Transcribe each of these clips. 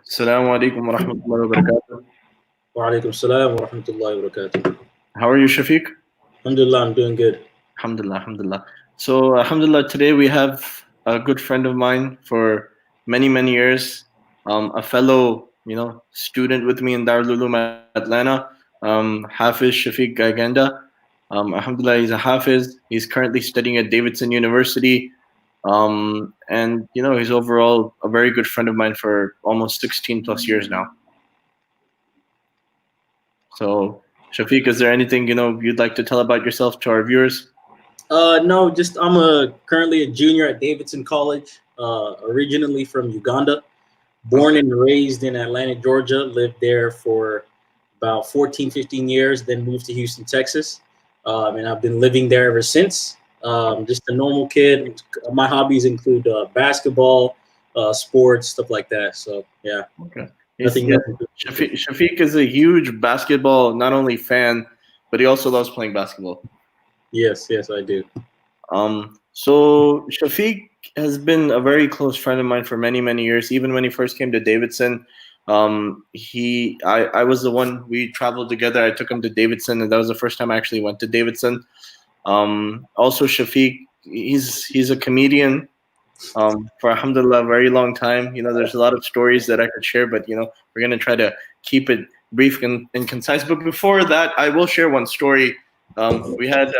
Assalamu alaikum wa rahmatullahi wa barakatuh. Wa alaikum salam wa rahmatullahi wa barakatuh. How are you, Shafiq? Alhamdulillah, I'm doing good. Alhamdulillah, alhamdulillah. So, alhamdulillah, today we have a good friend of mine for many, many years, a fellow, student with me in Darul Uloom Atlanta, Hafiz Shafiq Gaiganda. Alhamdulillah, he's a Hafiz. He's currently studying at Davidson University. And, he's overall a very good friend of mine for almost 16 plus years now. So, Shafiq, is there anything, you'd like to tell about yourself to our viewers? No, just currently a junior at Davidson College, originally from Uganda, born and raised in Atlanta, Georgia, lived there for about 14, 15 years, then moved to Houston, Texas. And I've been living there ever since. Just a normal kid. My hobbies include basketball, sports, stuff like that. So, yeah. Okay. Nothing. Shafiq is a huge basketball, not only fan, but he also loves playing basketball. Yes, I do. So Shafiq has been a very close friend of mine for many, many years. Even when he first came to Davidson, I was the one, we traveled together. I took him to Davidson, and that was the first time I actually went to Davidson. Also Shafiq, he's a comedian. For alhamdulillah, a very long time. There's a lot of stories that I could share, but we're gonna try to keep it brief and concise. But before that, I will share one story. We had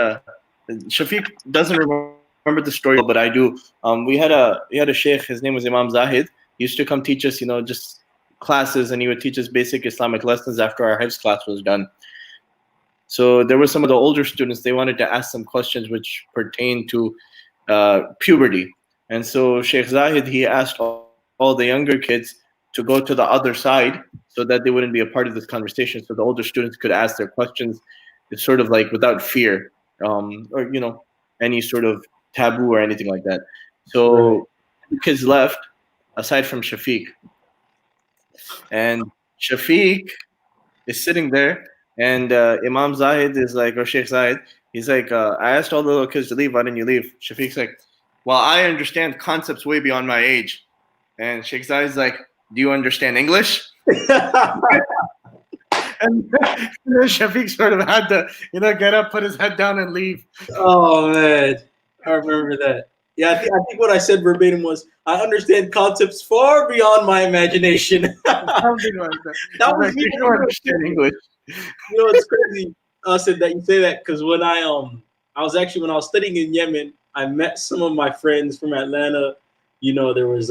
Shafiq doesn't remember the story, but I do. We had a sheikh. His name was Imam Zahid. He used to come teach us, just classes, and he would teach us basic Islamic lessons after our Hifz class was done. So there were some of the older students. They wanted to ask some questions which pertain to puberty. And so Sheikh Zahid, he asked all the younger kids to go to the other side so that they wouldn't be a part of this conversation, so the older students could ask their questions. It's sort of like without fear, or any sort of taboo or anything like that. So the kids left, aside from Shafiq. And Shafiq is sitting there, and Imam Zahid is like, or Sheikh Zahid, he's like, I asked all the little kids to leave. Why didn't you leave? Shafiq's like, well, I understand concepts way beyond my age. And Sheikh Zahid's like, do you understand English? And Shafiq sort of had to, get up, put his head down, and leave. Oh man, I remember that. Yeah, I think what I said verbatim was, I understand concepts far beyond my imagination. Something like that. That was me. You understand English. It's crazy. Said that you say that because when I was studying in Yemen, I met some of my friends from Atlanta. There was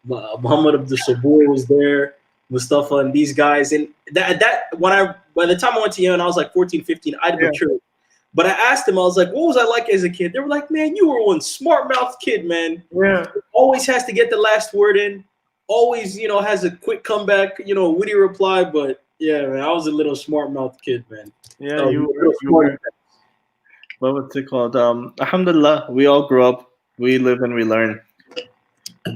Muhammad Abdul Sabur was there, Mustafa, and these guys. And by the time I went to Yemen, I was like 14, 15. I'd matured. But I asked them, I was like, what was I like as a kid? They were like, man, you were one smart-mouthed kid, man. Yeah. Always has to get the last word in. Always, has a quick comeback, witty reply. But yeah, man, I was a little smart-mouthed kid, man. Yeah, you were. What's it called? Alhamdulillah, we all grow up. We live and we learn.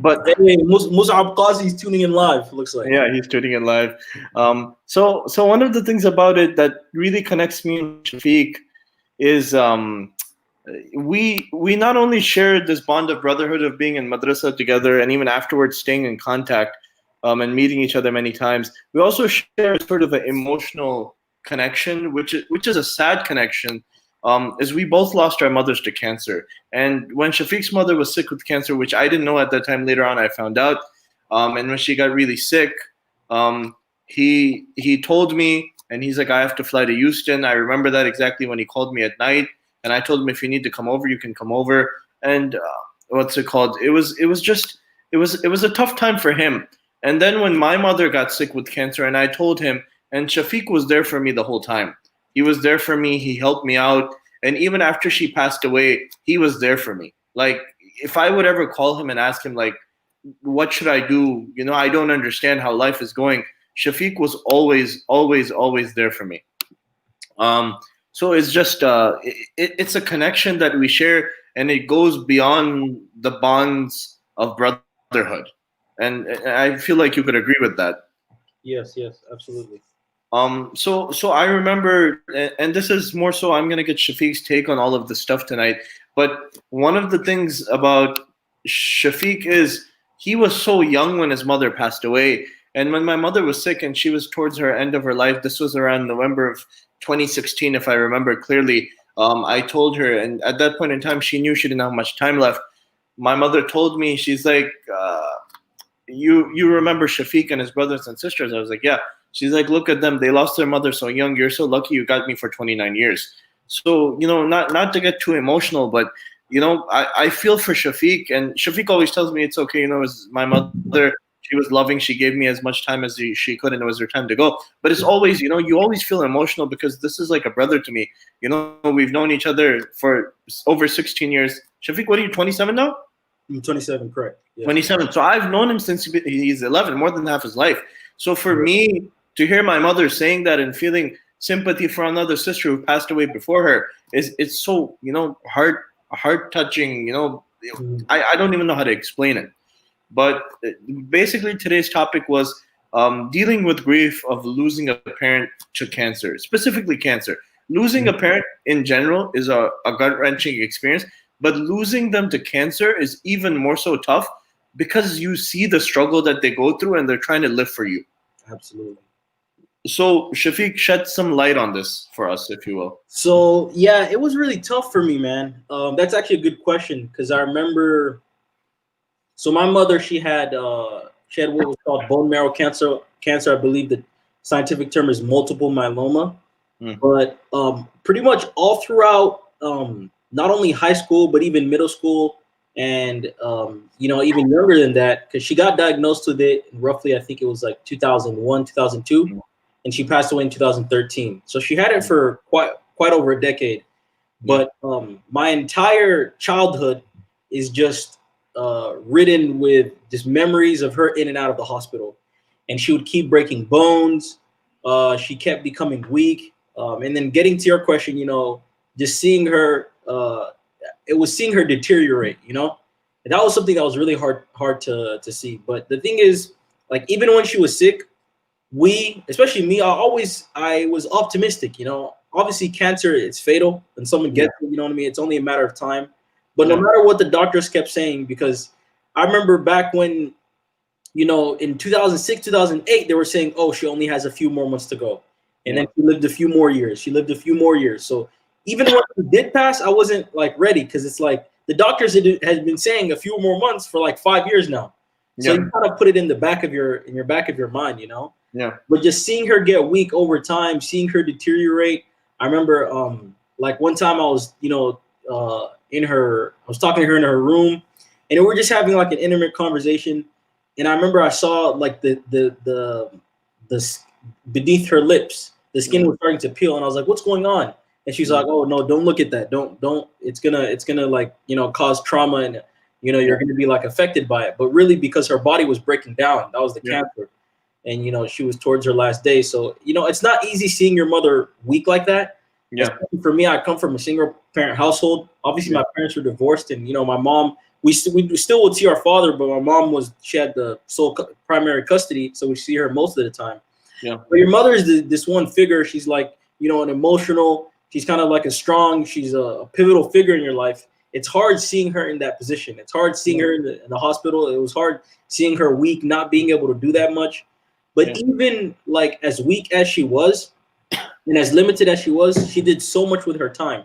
But hey, Mus'ab Qazi is tuning in live, looks like. Yeah, he's tuning in live. So one of the things about it that really connects me and Shafiq is we not only share this bond of brotherhood of being in madrasa together and even afterwards staying in contact and meeting each other many times. We also share sort of an emotional connection, which is a sad connection. Is we both lost our mothers to cancer. And when Shafiq's mother was sick with cancer, which I didn't know at that time, later on I found out, and when she got really sick, he told me, and he's like, I have to fly to Houston. I remember that exactly when he called me at night, and I told him, if you need to come over, you can come over. And what's it called? It was a tough time for him. And then when my mother got sick with cancer, and I told him, and Shafiq was there for me the whole time. He was there for me. He helped me out. And even after she passed away, he was there for me. Like, if I would ever call him and ask him, like, what should I do? I don't understand how life is going. Shafiq was always there for me. So it's just, it's a connection that we share, and it goes beyond the bonds of brotherhood. And I feel like you could agree with that. Yes, absolutely. So I remember, and this is more so. I'm gonna get Shafiq's take on all of the stuff tonight. But one of the things about Shafiq is he was so young when his mother passed away, and when my mother was sick and she was towards her end of her life. This was around November of 2016, if I remember clearly. I told her, and at that point in time, she knew she didn't have much time left. My mother told me, she's like, you remember Shafiq and his brothers and sisters? I was like, yeah. She's like, look at them. They lost their mother so young. You're so lucky you got me for 29 years. So, not to get too emotional, but, I feel for Shafiq. And Shafiq always tells me it's okay. It was my mother. She was loving. She gave me as much time as she could, and it was her time to go. But it's always, you always feel emotional because this is like a brother to me. We've known each other for over 16 years. Shafiq, what are you, 27 now? I'm 27, correct. Yeah. 27. So I've known him since he's 11, more than half his life. So for me to hear my mother saying that and feeling sympathy for another sister who passed away before her it's so heart touching. I don't even know how to explain it. But basically, today's topic was dealing with grief of losing a parent to cancer, specifically cancer. Losing a parent in general is a gut wrenching experience, but losing them to cancer is even more so tough because you see the struggle that they go through and they're trying to live for you. Absolutely. So, Shafiq, shed some light on this for us, if you will. So, yeah, it was really tough for me, man. That's actually a good question because I remember. So my mother, she had what was called bone marrow cancer. I believe the scientific term is multiple myeloma. But pretty much all throughout, not only high school but even middle school, and even younger than that, because she got diagnosed with it roughly, I think it was like 2001, 2002, and she passed away in 2013. So she had it for quite over a decade. But my entire childhood is just ridden with just memories of her in and out of the hospital, and she would keep breaking bones. She kept becoming weak, and then getting to your question, just seeing her, it was seeing her deteriorate. And that was something that was really hard to see. But the thing is, like, even when she was sick, especially me, I was optimistic. Obviously cancer, it's fatal, and someone gets it. You know what I mean? It's only a matter of time. But no matter what the doctors kept saying, because I remember back when, in 2006, 2008, they were saying, oh, she only has a few more months to go. And then she lived a few more years. So even when she did pass, I wasn't like ready, because it's like the doctors had been saying a few more months for like 5 years now. So you kind of put it in the back of your mind, Yeah. But just seeing her get weak over time, seeing her deteriorate. I remember like one time I was, I was talking to her in her room, and we were just having like an intimate conversation. And I remember I saw like the beneath her lips, the skin was starting to peel, and I was like, "What's going on?" And she's like, "Oh no, don't look at that. Don't. It's gonna like cause trauma, and you're gonna be like affected by it." But really, because her body was breaking down, that was the cancer, and she was towards her last day. So it's not easy seeing your mother weak like that. Yeah. Especially for me, I come from a single parent household. Obviously, my parents were divorced, and my mom. We still would see our father, but my mom she had the sole primary custody, so we see her most of the time. Yeah. But your mother is this one figure. She's like an emotional. She's kind of like she's a pivotal figure in your life. It's hard seeing her in that position. It's hard seeing her in the hospital. It was hard seeing her weak, not being able to do that much. But even like as weak as she was, and as limited as she was, she did so much with her time.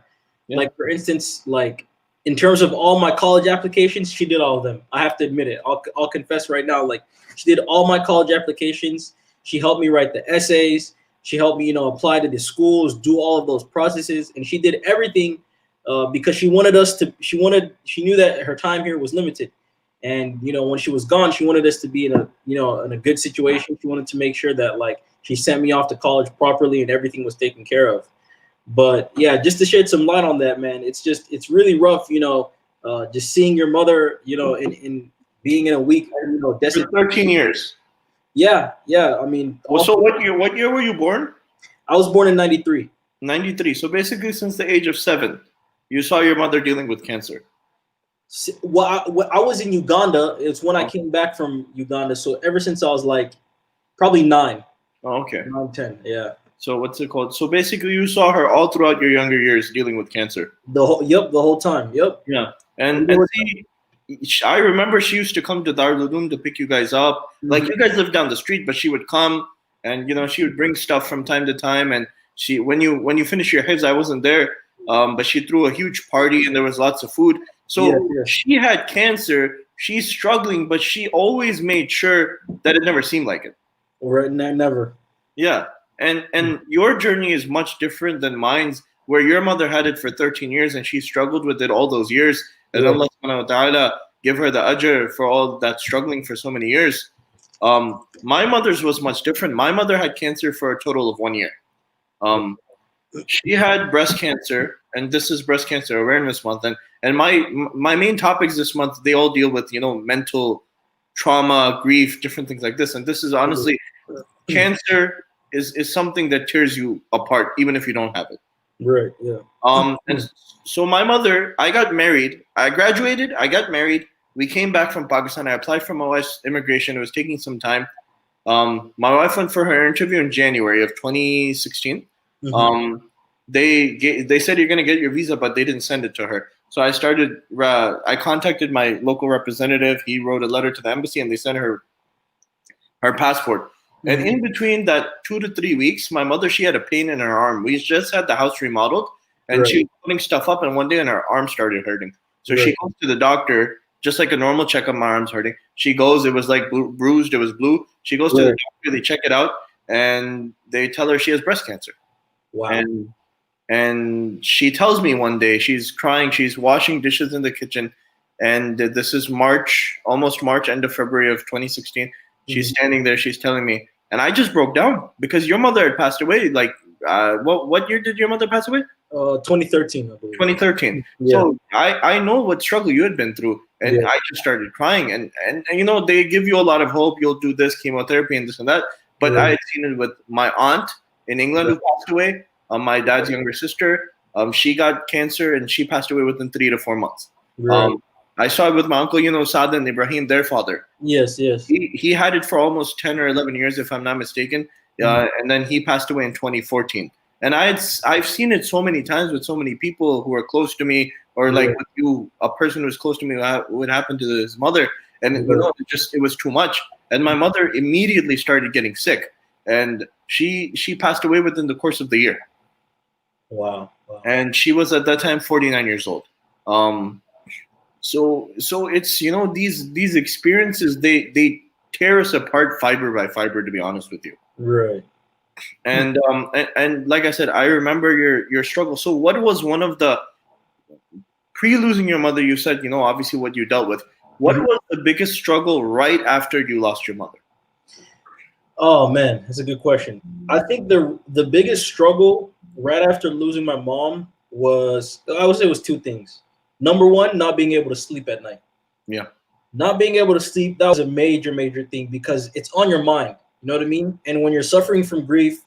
Like, for instance, like in terms of all my college applications, she did all of them. I have to admit it. I'll confess right now. Like, she did all my college applications. She helped me write the essays. She helped me, apply to the schools, do all of those processes, and she did everything because she wanted us to. She knew that her time here was limited, and when she was gone, she wanted us to be in a good situation. She wanted to make sure that like she sent me off to college properly and everything was taken care of. But yeah, just to shed some light on that, man, it's really rough, just seeing your mother, in being in a week, For 13 years. Yeah. I mean, Well, so what year were you born? I was born in 93. 93. So basically, since the age of 7, you saw your mother dealing with cancer. Well, I was in Uganda. It's when I came back from Uganda. So ever since I was like probably 9. Oh, okay. 9, 10. Yeah. So what's it called? So basically, you saw her all throughout your younger years dealing with cancer. The whole time. Yep. Yeah, And and see, I remember she used to come to Darul Uloom to pick you guys up. Like Mhm. you guys lived down the street, but she would come, and she would bring stuff from time to time. And she, when you finish your hifz, I wasn't there, but she threw a huge party and there was lots of food. Yes, So yes. she had cancer. She's struggling, but she always made sure that it never seemed like it. Right, never. Yeah. And your journey is much different than mine's, where your mother had it for 13 years and she struggled with it all those years. And Yeah. Allah subhanahu wa ta'ala give her the ajr for all that struggling for so many years. My mother's was much different. My mother had cancer for a total of 1 year. Um, she had breast cancer, and this is Breast Cancer Awareness Month. And my main topics this month, they all deal with mental trauma, grief, different things like this. And this is honestly, cancer is something that tears you apart, even if you don't have it. Right. Yeah. And so my mother, I got married. I graduated. I got married. We came back from Pakistan. I applied for my wife's immigration. It was taking some time. My wife went for her interview in January of 2016. Mhm. They said you're gonna get your visa, but they didn't send it to her. So I started. I contacted my local representative. He wrote a letter to the embassy, and they sent her passport. And in between that 2 to 3 weeks, my mother, she had a pain in her arm. We just had the house remodeled, and she Right. was putting stuff up, and one day, and her arm started hurting. So Right. she goes to the doctor, just like a normal checkup. My arm's hurting. She goes, it was like bruised, it was blue. She goes to the Right. doctor, they check it out, and they tell her she has breast cancer. Wow. And she tells me one day, she's crying, she's washing dishes in the kitchen, and this is March, almost March, end of February of 2016. She's Mhm. standing there, she's telling me, and I just broke down because your mother had passed away. Like, what year did your mother pass away? 2013, I believe. 2013. Yeah. So I know what struggle you had been through, and Yeah. I just started crying. And they give you a lot of hope. You'll do this chemotherapy and this and that. But Yeah. I had seen it with my aunt in England who passed away. My dad's younger sister. She got cancer and she passed away within 3 to 4 months. Right. I saw it with my uncle, Saad and Ibrahim, their father. Yes. Yes. He had it for almost 10 or 11 years, if I'm not mistaken. And then he passed away in 2014. And I've seen it so many times with so many people who are close to me, or like with you, a person who's close to me, what happened to his mother, and it was too much. And my mother immediately started getting sick, and she passed away within the course of the year. Wow. Wow. And she was at that time 49 years old. So it's these experiences, they tear us apart fiber by fiber, to be honest with you. Right. And like I said, I remember your struggle. So what was one of the pre-losing your mother? You said obviously what you dealt with. What was the biggest struggle right after you lost your mother? Oh man, that's a good question. I think the biggest struggle right after losing my mom was, I would say, it was two things. Number one, not being able to sleep at night. Yeah. Not being able to sleep, that was a major thing because it's on your mind. You know what I mean? And when you're suffering from grief,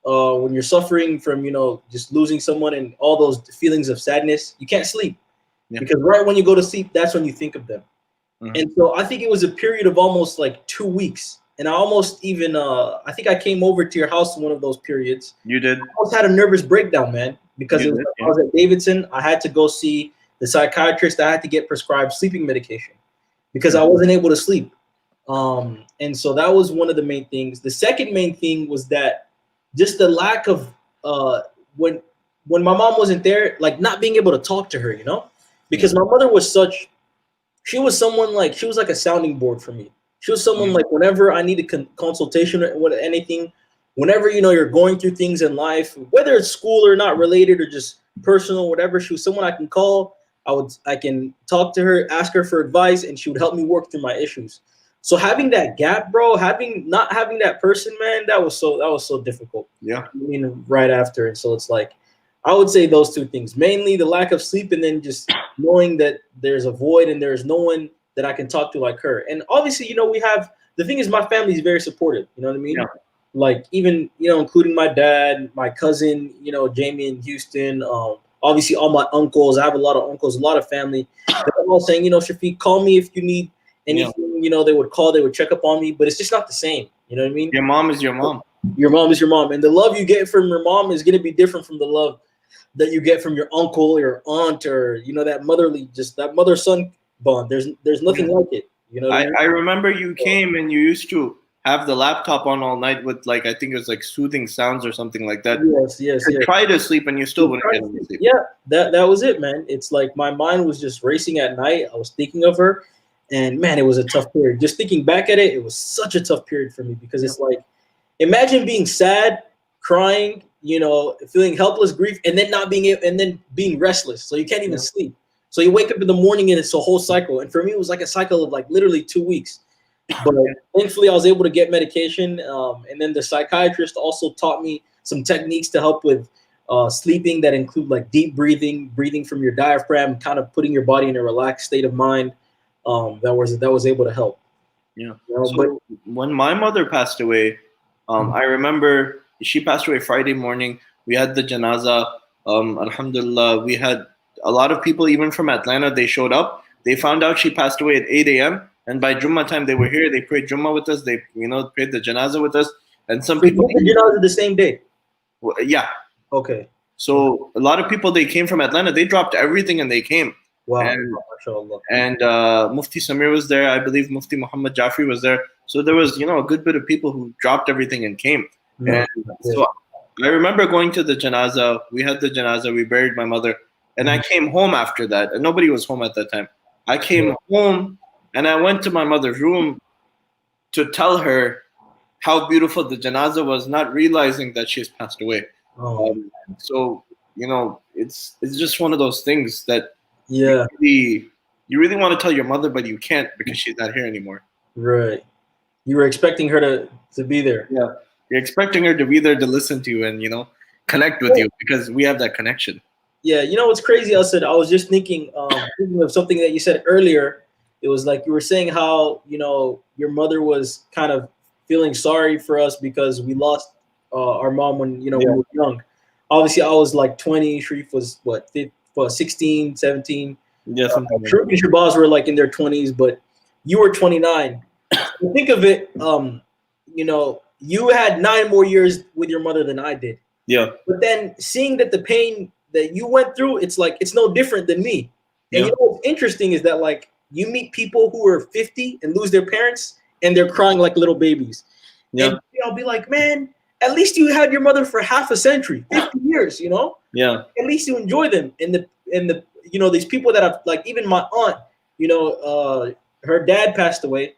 when you're suffering from just losing someone and all those feelings of sadness, you can't sleep because right when you go to sleep, that's when you think of them. Mm-hmm. And so I think it was a period of almost like 2 weeks. And I almost even, I think I came over to your house in one of those periods. You did? I almost had a nervous breakdown, man, because I was at Davidson. I had to go see the psychiatrist. I had to get prescribed sleeping medication because I wasn't able to sleep. And so that was one of the main things. The second main thing was that just the lack of, when my mom wasn't there, like not being able to talk to her, because my mother was she was someone she was like a sounding board for me. She was someone like whenever I needed consultation or anything, whenever, you're going through things in life, whether it's school or not related or just personal, whatever, she was someone I can call. I can talk to her, ask her for advice, and she would help me work through my issues. So having that gap, bro, not having that person, man, that was so difficult. Yeah. I mean, right after. And so it's like, I would say those two things, mainly the lack of sleep and then just knowing that there's a void and there's no one that I can talk to like her. And obviously, we have, the thing is my family is very supportive. You know what I mean? Yeah. Like even, including my dad, my cousin, Jamie in Houston, obviously all my uncles. I have a lot of uncles, a lot of family. They're all saying, Shafiq, call me if you need anything. They would call, they would check up on me, but it's just not the same. You know what I mean? Your mom is your mom. Your mom is your mom, and the love you get from your mom is going to be different from the love that you get from your uncle or your aunt, or that motherly, just that mother son bond. There's Yeah. nothing like it. You know what I mean? I remember you came and you used to have the laptop on all night with like I think it was like soothing sounds or something like that. Yes, yes, To yes. try to sleep and you still wouldn't get any sleep. Yeah, that was it, man. It's like my mind was just racing at night. I was thinking of her, and man, it was a tough period. Just thinking back at it, it was such a tough period for me because it's like, imagine being sad, crying, feeling helpless, grief, and then not being able, and then being restless, so you can't even sleep. So you wake up in the morning and it's a whole cycle. And for me, it was like a cycle of like literally 2 weeks. But thankfully, I was able to get medication, and then the psychiatrist also taught me some techniques to help with sleeping that include like deep breathing from your diaphragm, kind of putting your body in a relaxed state of mind. That was able to help. Yeah. But So when my mother passed away, I remember she passed away Friday morning. We had the janaza. Alhamdulillah, we had a lot of people, even from Atlanta. They showed up. They found out she passed away at 8 a.m. And by Jummah time, they were here. They prayed Jummah with us. They, prayed the janaza with us. And some so people, you did janaza the same day. yeah. Okay. So a lot of people, they came from Atlanta. They dropped everything and they came. Wow. And Mufti Samir was there. I believe Mufti Muhammad Jafri was there. So there was, a good bit of people who dropped everything and came. And so I remember going to the janaza. We had the janaza. We buried my mother. And I came home after that. And nobody was home at that time. I came home and I went to my mother's room to tell her how beautiful the janaza was, not realizing that she's passed away. So, it's just one of those things that you really want to tell your mother, but you can't because she's not here anymore. Right. You were expecting her to be there. Yeah. You're expecting her to be there to listen to you and, connect with you because we have that connection. Yeah. You know what's crazy? I was just thinking of something that you said earlier. It was like you were saying how, your mother was kind of feeling sorry for us because we lost our mom when, we were young. Obviously, I was like 20. Sharif was, 16, 17. Yeah, something like Sharif and Shabazz were like in their 20s, but you were 29. Think of it, you had 9 more years with your mother than I did. Yeah. But then seeing that the pain that you went through, it's like it's no different than me. And what's interesting is that like you meet people who are 50 and lose their parents and they're crying like little babies. Yeah. And I'll be like, man, at least you had your mother for half a century, 50 years, Yeah. At least you enjoy them. And the these people that have, like, even my aunt, her dad passed away.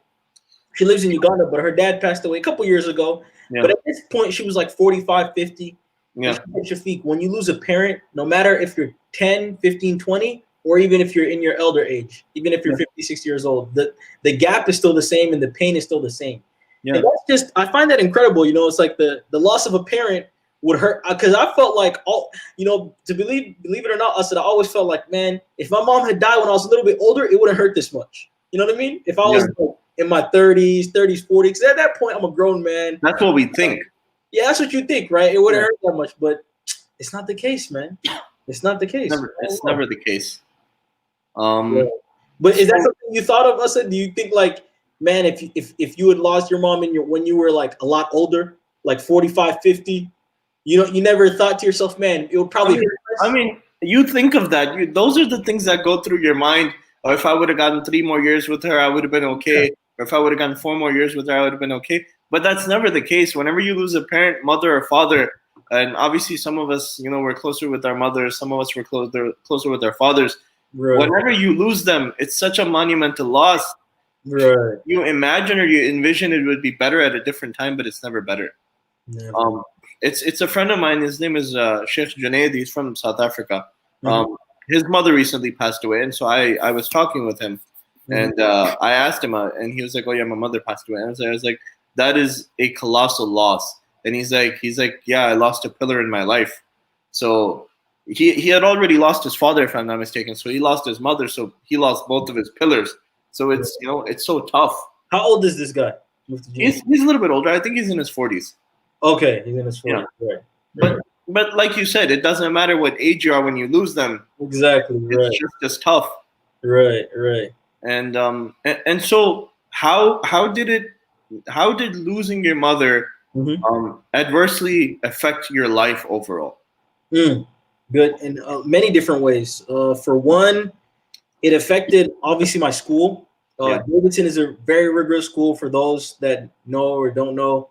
She lives in Uganda, but her dad passed away a couple years ago. Yeah. But at this point, she was like 45, 50. Yeah. Shafiq, when you lose a parent, no matter if you're 10, 15, 20, or even if you're in your elder age, even if you're 50, 60 years old, the gap is still the same and the pain is still the same. Yeah. And that's just, I find that incredible. It's like the loss of a parent would hurt, because I felt like, to believe it or not, I always felt like, man, if my mom had died when I was a little bit older, it wouldn't hurt this much. You know what I mean? If I was in my 30s, 40s, because at that point I'm a grown man. That's what we think. Yeah, that's what you think, right? It wouldn't hurt that much, but it's not the case, man. It's not the case. It's never the case. But is that something you thought of, Asad? Do you think, like, man, if you had lost your mom when you were like a lot older, like 45, 50, you never thought to yourself, man, it would probably hurt us? I mean, you think of that. Those are the things that go through your mind. Or if I would have gotten 3 more years with her, I would have been okay. Yeah. Or if I would have gotten 4 more years with her, I would have been okay. But that's never the case. Whenever you lose a parent, mother or father, and obviously some of us, we're closer with our mothers, some of us were closer with our fathers. Right. Whenever you lose them, it's such a monumental loss. Right. You imagine or you envision it would be better at a different time, but it's never better. Never. It's a friend of mine. His name is Sheikh Junaid. He's from South Africa. Mm-hmm. His mother recently passed away, and so I was talking with him, and I asked him, and he was like, "Oh yeah, my mother passed away." And I was like, "That is a colossal loss." And he's like, "Yeah, I lost a pillar in my life." So he had already lost his father, if I'm not mistaken. So he lost his mother, so he lost both of his pillars. So it's it's so tough. How old is this guy? He's a little bit older. I think he's in his 40s. Okay, he's in his 40s. Yeah. Right. But like you said, it doesn't matter what age you are when you lose them. Exactly. Right. It's just as tough. Right. And so how did losing your mother Mm-hmm. Adversely affect your life overall? Good in many different ways. For one, it affected obviously my school. Yeah, Davidson is a very rigorous school for those that know or don't know.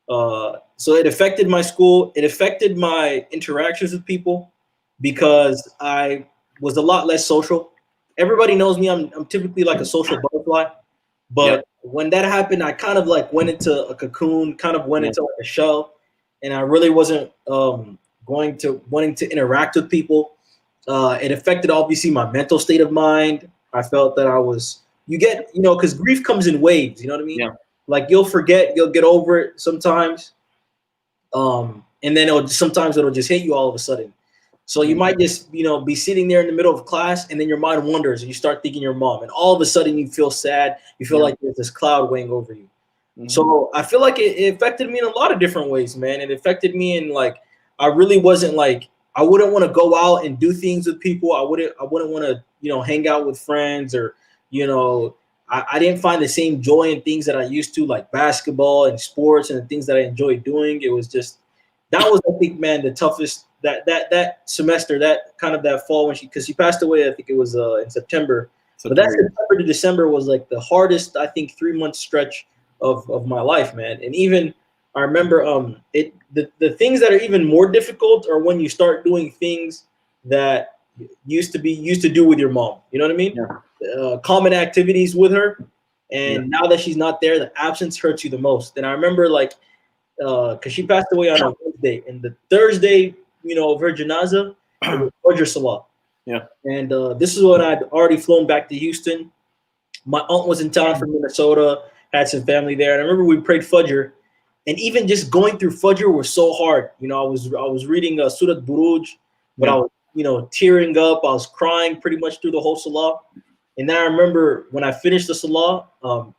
So it affected my school. It affected my interactions with people because I was a lot less social. Everybody knows me. I'm typically like a social butterfly. yeah, But when that happened, I kind of like went into a cocoon, kind of went yeah, into like a shell, and I really wasn't going to wanting to interact with people. It affected obviously my mental state of mind. I felt that I was, you get, because grief comes in waves. You know what I mean? yeah, Like you'll forget, you'll get over it sometimes, and then sometimes it'll just hit you all of a sudden. So you mhm, might just be sitting there in the middle of class, and then your mind wanders, and you start thinking your mom, and all of a sudden you feel sad. You feel yeah, like there's this cloud weighing over you. mhm, So I feel like it affected me in a lot of different ways, man. It affected me in like I really wasn't like I wouldn't want to go out and do things with people. I wouldn't want to hang out with friends or you know I didn't find the same joy in things that I used to like basketball and sports and the things that I enjoyed doing. It was just that was I think man the toughest that semester that kind of that fall when she passed away. I think it was in September, but that September. September to December was like the hardest I think 3 month stretch of my life, man. And even I remember the things that are even more difficult are when you start doing things that used to do with your mom. You know what I mean? Yeah, Common activities with her. yeah, And now that she's not there, the absence hurts you the most. And I remember like because she passed away on a Wednesday, and the Thursday, of her janaza, it was Fajr Salah. yeah, And this is when I'd already flown back to Houston. My aunt was in town from Minnesota, had some family there, and I remember we prayed Fajr, and even just going through Fajr was so hard. I was reading Surat Buruj, but I yeah, was tearing up. I was crying pretty much through the whole Salah. And then I remember when I finished the Salah,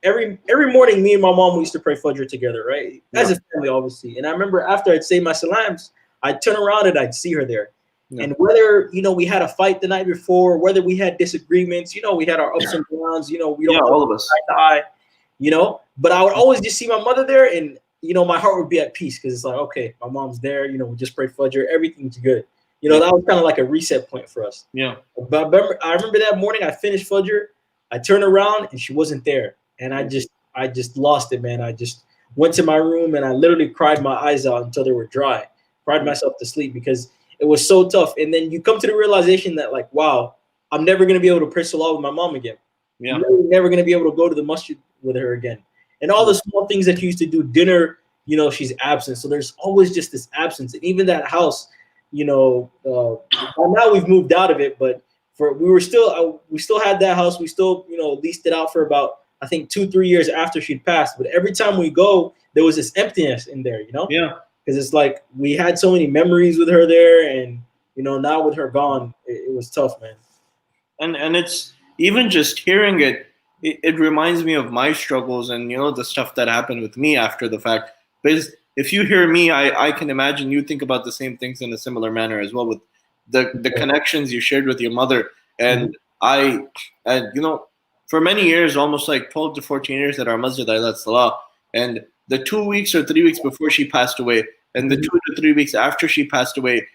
every morning, me and my mom we used to pray Fajr together, right? As yeah, a family, obviously. And I remember after I'd say my salams, I'd turn around and I'd see her there. yeah, And whether we had a fight the night before, whether we had disagreements, we had our ups and downs. We yeah. don't always All of see us. eye to eye, But I would always just see my mother there, and my heart would be at peace because it's like, okay, my mom's there. We just prayed Fajr, everything's good. Yeah, That was kind of like a reset point for us. yeah, But I remember that morning I finished Fajr, I turned around and she wasn't there, and I just lost it, man. I just went to my room and I literally cried my eyes out until they were dry. Cried myself to sleep because it was so tough. And then you come to the realization that like, wow, I'm never gonna be able to pray salah with my mom again. I'm yeah, never gonna be able to go to the masjid with her again. And all the small things that you used to do, dinner, she's absent. So there's always just this absence. And even that house, by now we've moved out of it, but we still had that house. We still leased it out for about I think 2-3 years after she'd passed. But every time we go, there was this emptiness in there, yeah. because it's like we had so many memories with her there, and now with her gone, it was tough, man. And it's even just hearing it reminds me of my struggles and the stuff that happened with me after the fact. Because if you hear me, I can imagine you think about the same things in a similar manner as well with the connections you shared with your mother. Mhm. And I and for many years, almost like 12 to 14 years at our masjid, I led salah. And the 2 weeks or 3 weeks before she passed away, and the Mhm. 2 to 3 weeks after she passed away,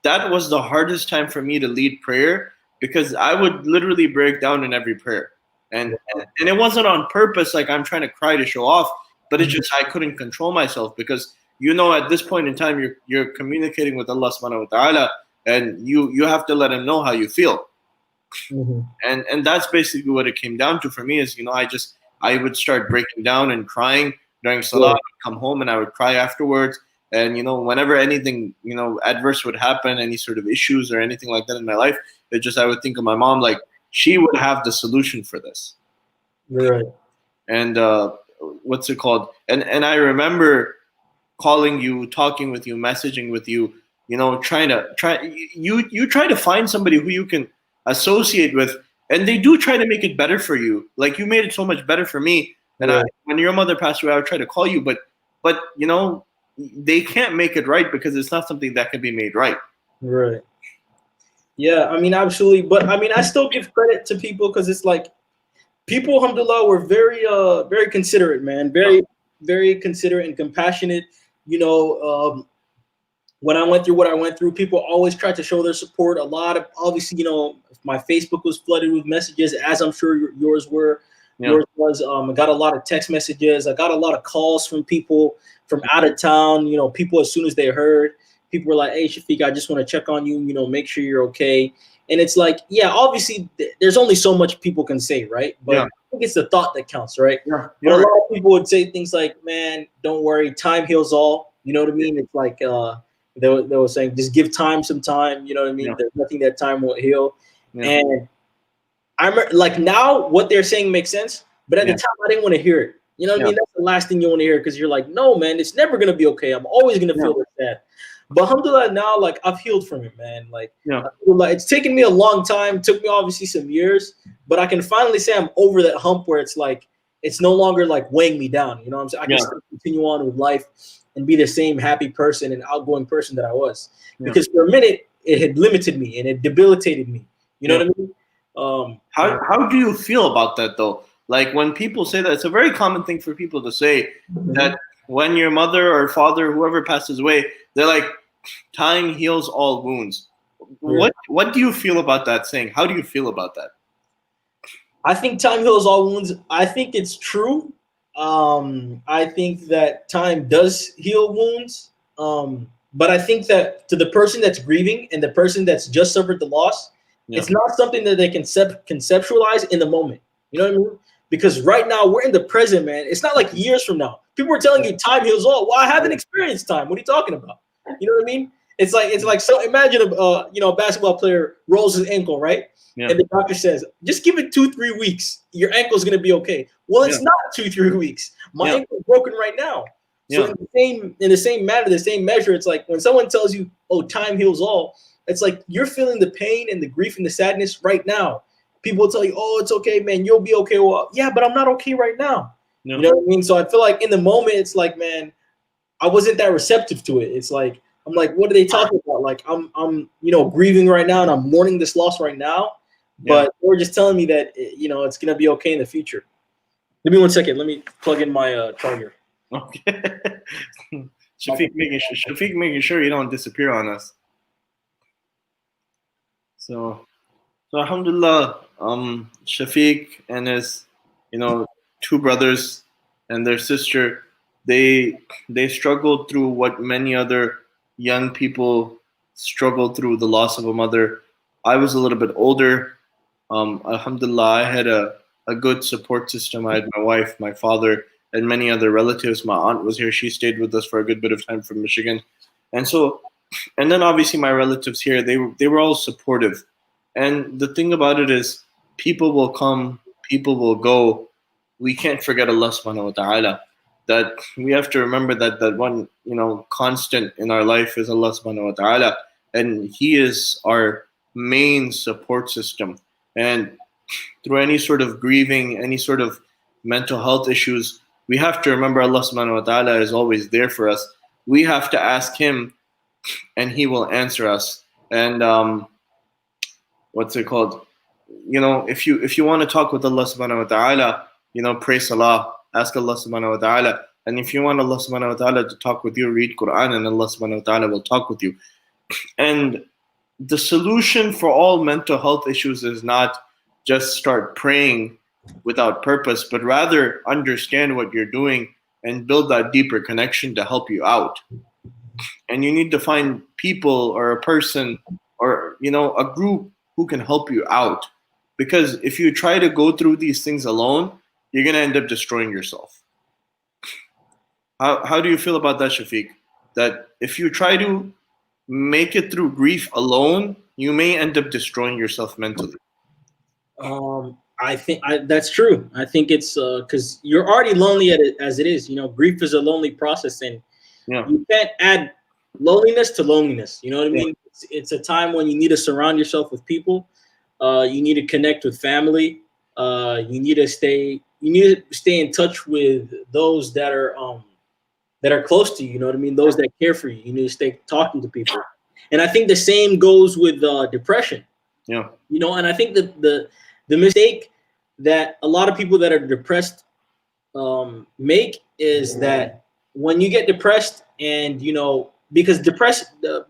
that was the hardest time for me to lead prayer because I would literally break down in every prayer. And it wasn't on purpose, like I'm trying to cry to show off, but it's Mhm. just I couldn't control myself because at this point in time you're communicating with Allah subhanahu wa ta'ala, and you have to let him know how you feel. Mhm. And that's basically what it came down to for me is I would start breaking down and crying during salah. Yeah. I'd come home and I would cry afterwards. And whenever anything adverse would happen, any sort of issues or anything like that in my life, I would think of my mom, like she would have the solution for this. You're right. And what's it called? And I remember calling you, talking with you, messaging with you, trying to you try to find somebody who you can associate with, and they do try to make it better for you. Like you made it so much better for me. And Right. when your mother passed away, I would try to call you, but they can't make it right because it's not something that can be made right. Right. Yeah. I mean, absolutely. But I mean, I still give credit to people because it's like people, alhamdulillah, were very considerate, man. Yeah, Very, very considerate and compassionate. When I went through what I went through, people always tried to show their support. A lot of, obviously, my Facebook was flooded with messages, as I'm sure yours were. Yeah. Yours was. I got a lot of text messages. I got a lot of calls from people from out of town. People, as soon as they heard, people were like, "Hey, Shafiq, I just want to check on you. Make sure you're okay." And it's like, yeah, obviously, there's only so much people can say, right? But Yeah. I think it's the thought that counts, right? Yeah. But a lot of people would say things like, "Man, don't worry, time heals all." You know what I mean? It's like they were saying, just give time some time. You know what I mean? Yeah. There's nothing that time won't heal. Yeah. And I remember, like, now what they're saying makes sense, but at the time I didn't want to hear it. You know what I mean? That's the last thing you want to hear, because you're like, no, man, it's never gonna be okay. I'm always gonna feel this sad. But alhamdulillah, now, like, I've healed from it, man. Like, it's taken me a long time. It took me obviously some years, but I can finally say I'm over that hump where it's like, it's no longer like weighing me down. You know what I'm saying? I can still continue on with life and be the same happy person and outgoing person that I was. Because for a minute it had limited me and it debilitated me. You know what I mean? How do you feel about that though? Like, when people say that, it's a very common thing for people to say that when your mother or father, whoever passes away, they're like, time heals all wounds. What do you feel about that saying? How do you feel about that? I think time heals all wounds. I think it's true. I think that time does heal wounds. But I think that to the person that's grieving and the person that's just suffered the loss, it's not something that they can conceptualize in the moment. You know what I mean? Because right now we're in the present, man. It's not like years from now. People are telling you time heals all. Well, I haven't experienced time. What are you talking about? You know what I mean? It's like so. Imagine a basketball player rolls his ankle, right? And the doctor says, just give it 2-3 weeks. Your ankle's gonna be okay. Well, it's not 2-3 weeks. My ankle's broken right now. So in the same matter, the same measure, it's like when someone tells you, "Oh, time heals all," it's like you're feeling the pain and the grief and the sadness right now. People will tell you, "Oh, it's okay, man. You'll be okay." Well, yeah, but I'm not okay right now. You know what I mean? So I feel like in the moment, it's like, man, I wasn't that receptive to it. It's like, I'm like, what are they talking about? Like, I'm grieving right now and I'm mourning this loss right now. But they're just telling me that it's gonna be okay in the future. Give me 1 second. Let me plug in my charger. Okay. Shafiq making sure you don't disappear on us. So alhamdulillah, Shafiq and his, two brothers and their sister, they struggled through what many other young people struggle through, the loss of a mother. I was a little bit older. Alhamdulillah, I had a good support system. I had my wife, my father, and many other relatives. My aunt was here. She stayed with us for a good bit of time from Michigan. And then obviously my relatives here, they were all supportive. And the thing about it is, people will come, people will go. We can't forget Allah subhanahu wa ta'ala. That we have to remember that one, constant in our life is Allah subhanahu wa ta'ala. And He is our main support system. And through any sort of grieving, any sort of mental health issues, we have to remember Allah subhanahu wa ta'ala is always there for us. We have to ask Him and He will answer us. And what's it called? If you want to talk with Allah subhanahu wa ta'ala, pray salah, ask Allah subhanahu wa ta'ala. And if you want Allah subhanahu wa ta'ala to talk with you, read Quran and Allah subhanahu wa ta'ala will talk with you. And the solution for all mental health issues is not just start praying without purpose, but rather understand what you're doing and build that deeper connection to help you out. And you need to find people or a person or a group who can help you out. Because if you try to go through these things alone, you're going to end up destroying yourself. How do you feel about that, Shafiq? That if you try to make it through grief alone, you may end up destroying yourself mentally. I think that's true. I think it's because you're already lonely as it is. Grief is a lonely process, and you can't add loneliness to loneliness. You know what I mean? It's a time when you need to surround yourself with people. You need to connect with family. You need to stay in touch with those that are close to you. You know what I mean? Those that care for you. You need to stay talking to people. And I think the same goes with depression. Yeah. And I think the mistake that a lot of people that are depressed make is that when you get depressed, and because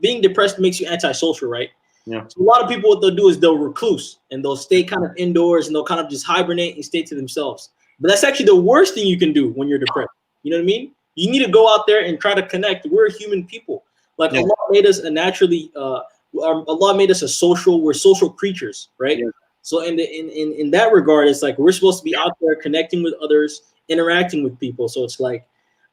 being depressed makes you antisocial, right? Yeah. So a lot of people, what they'll do is they'll recluse and they'll stay kind of indoors and they'll kind of just hibernate and stay to themselves. But that's actually the worst thing you can do when you're depressed. You know what I mean? You need to go out there and try to connect. We're human people. Like Yeah. Allah made us a naturally, Allah made us we're social creatures, right? Yeah. So in that regard, it's like we're supposed to be out there connecting with others, interacting with people. So it's like,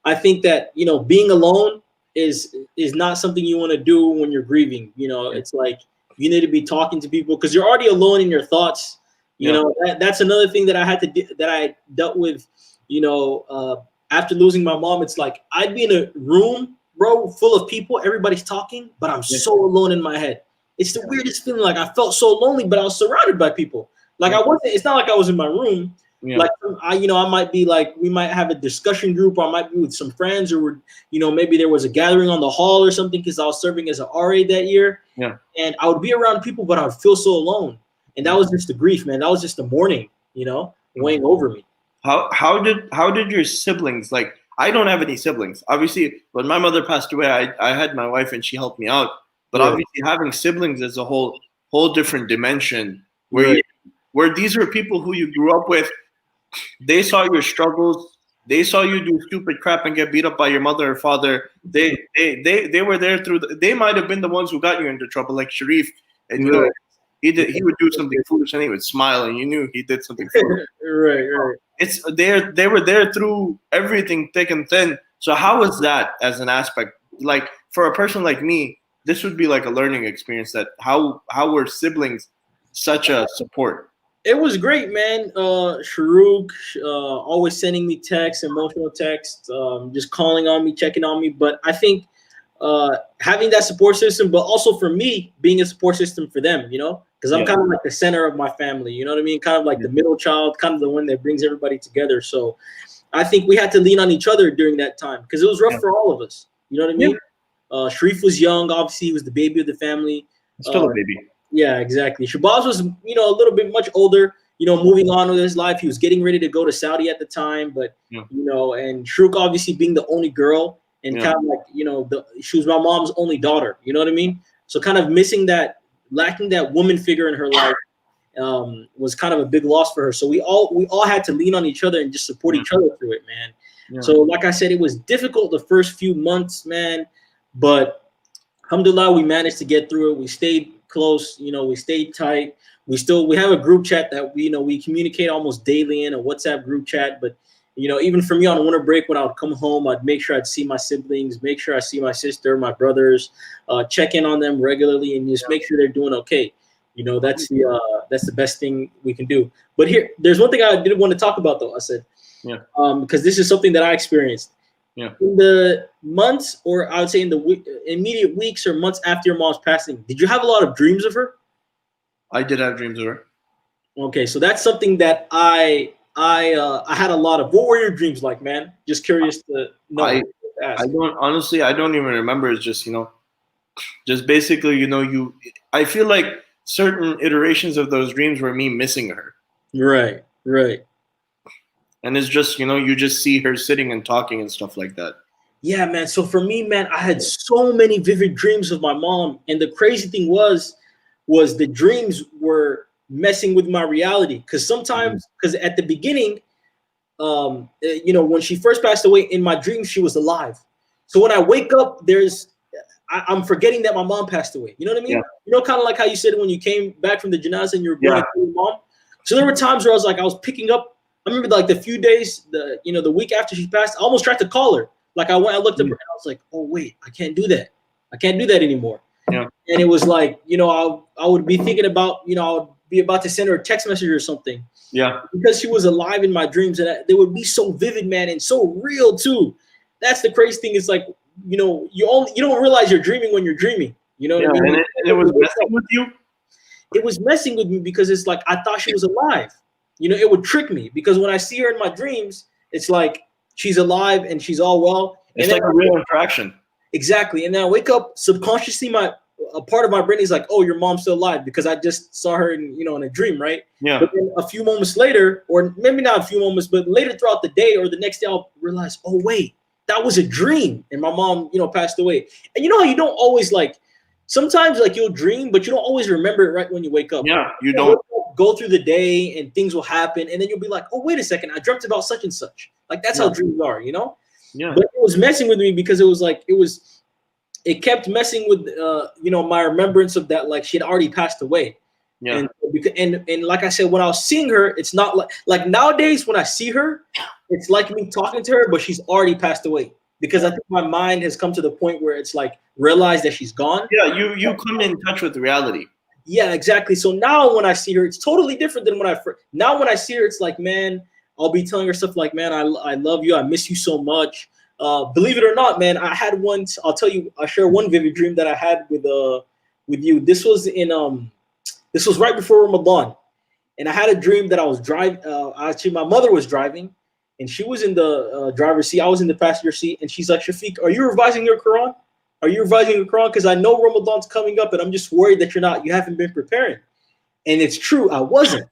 I think that being alone is not something you want to do when you're grieving. It's like you need to be talking to people because you're already alone in your thoughts. Yeah. That's another thing that I dealt with. After losing my mom, it's like I'd be in a room, bro, full of people. Everybody's talking, but I'm Yeah. so alone in my head. It's the weirdest feeling. Like I felt so lonely, but I was surrounded by people. Like I wasn't. It's not like I was in my room. Yeah. Like I might be like we might have a discussion group, or I might be with some friends, or maybe there was a gathering on the hall or something because I was serving as an RA that year. Yeah. And I would be around people, but I would feel so alone. And that was just the grief, man. That was just the mourning, weighing over me. How did your siblings, like, I don't have any siblings. Obviously, when my mother passed away, I had my wife and she helped me out. But Yeah. obviously having siblings is a whole different dimension where Right. where these are people who you grew up with. They saw your struggles. They saw you do stupid crap and get beat up by your mother or father. They were there through. They might have been the ones who got you into trouble, like Sharif. And Right. he would do something foolish and he would smile, and you knew he did something foolish. Right. They were there through everything, thick and thin. So how was that as an aspect? Like for a person like me, this would be like a learning experience. That how were siblings such a support? It was great, man. Sharuk, always sending me texts, emotional texts, just calling on me, checking on me. But I think having that support system, but also for me, being a support system for them, because I'm Yeah. kind of like the center of my family, you know what I mean? Kind of like the middle child, kind of the one that brings everybody together. So I think we had to lean on each other during that time because it was rough for all of us. You know what I mean? Sharif was young. Obviously, he was the baby of the family. Still a baby. Yeah, exactly. Shabazz was, a little bit much older, moving on with his life. He was getting ready to go to Saudi at the time, but, Yeah. And Shruk obviously being the only girl and Yeah. kind of like, she was my mom's only daughter, you know what I mean? So kind of lacking that woman figure in her life was kind of a big loss for her. So we all had to lean on each other and just support each other through it, man. Yeah. So like I said, it was difficult the first few months, man, but alhamdulillah, we managed to get through it. We stayed close, we stayed tight. We have a group chat that we communicate almost daily in a WhatsApp group chat. But even for me on winter break, when I would come home, I'd make sure I'd see my siblings, make sure I see my sister, my brothers, check in on them regularly, and just make sure they're doing okay. That's the best thing we can do. But there's one thing I did want to talk about though. I said, because this is something that I experienced. Yeah. In the months, or I would say in the immediate weeks or months after your mom's passing, did you have a lot of dreams of her? I did have dreams of her. Okay, so that's something that I had a lot of. What were your dreams like, man? Just curious to know. I don't even remember. It's just just basically I feel like certain iterations of those dreams were me missing her. Right. And it's just you just see her sitting and talking and stuff like that. Yeah, man. So for me, man, I had so many vivid dreams of my mom, and the crazy thing was the dreams were messing with my reality. Because at the beginning, when she first passed away, in my dreams she was alive. So when I wake up, I'm forgetting that my mom passed away. You know what I mean? Yeah. Kind of like how you said when you came back from the janazah and you were going to your mom. So there were times where I was picking up. I remember like the few days, the week after she passed, I almost tried to call her. Like I looked up and I was like, oh wait, I can't do that. I can't do that anymore. Yeah. And it was like, I would be thinking about, I would be about to send her a text message or something. Yeah. Because she was alive in my dreams, and they would be so vivid, man, and so real too. That's the crazy thing. It's like, you don't realize you're dreaming when you're dreaming. You know what I mean? And it was messing with you. It was messing with me because it's like I thought she was alive. It would trick me because when I see her in my dreams, it's like she's alive and she's all well. It's like a real interaction. Exactly. And then I wake up subconsciously, a part of my brain is like, oh, your mom's still alive because I just saw her in a dream, right? Yeah. But then a few moments later, or maybe not a few moments, but later throughout the day or the next day, I'll realize, oh wait, that was a dream, and my mom, passed away. And you know how you don't always like, sometimes like you'll dream, but you don't always remember it right when you wake up. Yeah, you You'll don't. go through the day and things will happen, and then you'll be like, oh wait a second, I dreamt about such and such. Like that's how Yeah, dreams are, yeah, But it was messing with me because it kept messing with my remembrance of that, like she had already passed away. yeah, And like I said, when I was seeing her, it's not like nowadays when I see her, it's like me talking to her, but she's already passed away because I think my mind has come to the point where it's like realized that she's gone. yeah. You come in touch with reality. Yeah, exactly. So now when I see her, it's totally different than when now when I see her, it's like, man, I'll be telling her stuff like, man, I love you, I miss you so much. Believe it or not, man, I had one. I'll tell you, I share one vivid dream that I had with you. This was right before Ramadan, and I had a dream that I was driving. Actually, my mother was driving, and she was in the driver's seat. I was in the passenger seat, and she's like, Shafiq, are you revising your Quran? Are you revising your Quran? Because I know Ramadan's coming up, and I'm just worried that you haven't been preparing. And it's true, I wasn't.